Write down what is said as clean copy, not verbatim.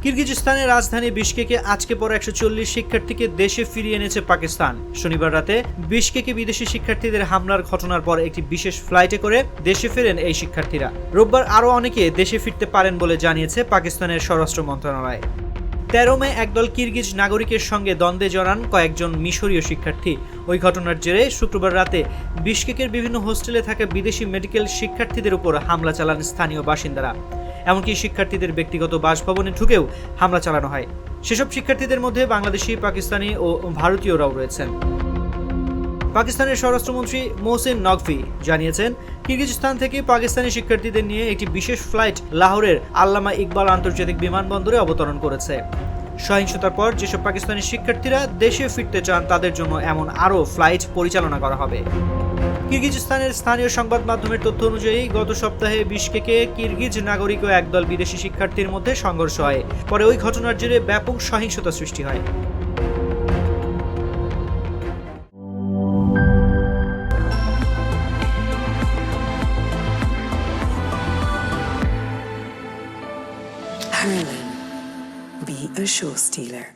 কিরগিজস্তানের রাজধানী বিশকেকে আজকে পর 140 শিক্ষার্থীকে দেশে ফিরিয়ে এনেছে পাকিস্তান। শনিবার রাতে বিশকেকে বিদেশি শিক্ষার্থীদের হামলার ঘটনার পর একটি বিশেষ ফ্লাইটে করে দেশে ফেরেন এই শিক্ষার্থীরা। রোববার আরও অনেকে দেশে ফিরতে পারেন বলে জানিয়েছে পাকিস্তানের স্বরাষ্ট্র মন্ত্রণালয়। 13 মে একদল কিরগিজ নাগরিকের সঙ্গে দ্বন্দ্বে জড়ান কয়েকজন মিশরীয় শিক্ষার্থী। ওই ঘটনার জেরে শুক্রবার রাতে বিশকেকের বিভিন্ন হোস্টেলে থাকা বিদেশি মেডিকেল শিক্ষার্থীদের উপর হামলা চালান স্থানীয় বাসিন্দারা। এমনকি শিক্ষার্থীদের ব্যক্তিগত বাসভবনে ঢুকেও হামলা চালানো হয়। সেসব শিক্ষার্থীদের মধ্যে বাংলাদেশি, পাকিস্তানি ও ভারতীয়রাও রয়েছেন। পাকিস্তানের স্বরাষ্ট্রমন্ত্রী মোহসিন নকভি জানিয়েছেন, কিরগিজস্তান থেকে পাকিস্তানি শিক্ষার্থীদের নিয়ে একটি বিশেষ ফ্লাইট লাহোরের আল্লামা ইকবাল আন্তর্জাতিক বিমানবন্দরে অবতরণ করেছে। সহিংসতার পর যেসব পাকিস্তানি শিক্ষার্থীরা দেশে ফিরতে চান তাদের জন্য এমন আরও ফ্লাইট পরিচালনা করা হবে। কিরগিজস্তানের স্থানীয় সংবাদ মাধ্যমের তথ্য অনুযায়ী গত সপ্তাহে বিশকেকে কিরগিজ নাগরিক ও একদল বিদেশি শিক্ষার্থীর মধ্যে সংঘর্ষ হয়। পরে ওই ঘটনার জেরে ব্যাপক সহিংসতা সৃষ্টি হয়। Harlan, be a show stealer.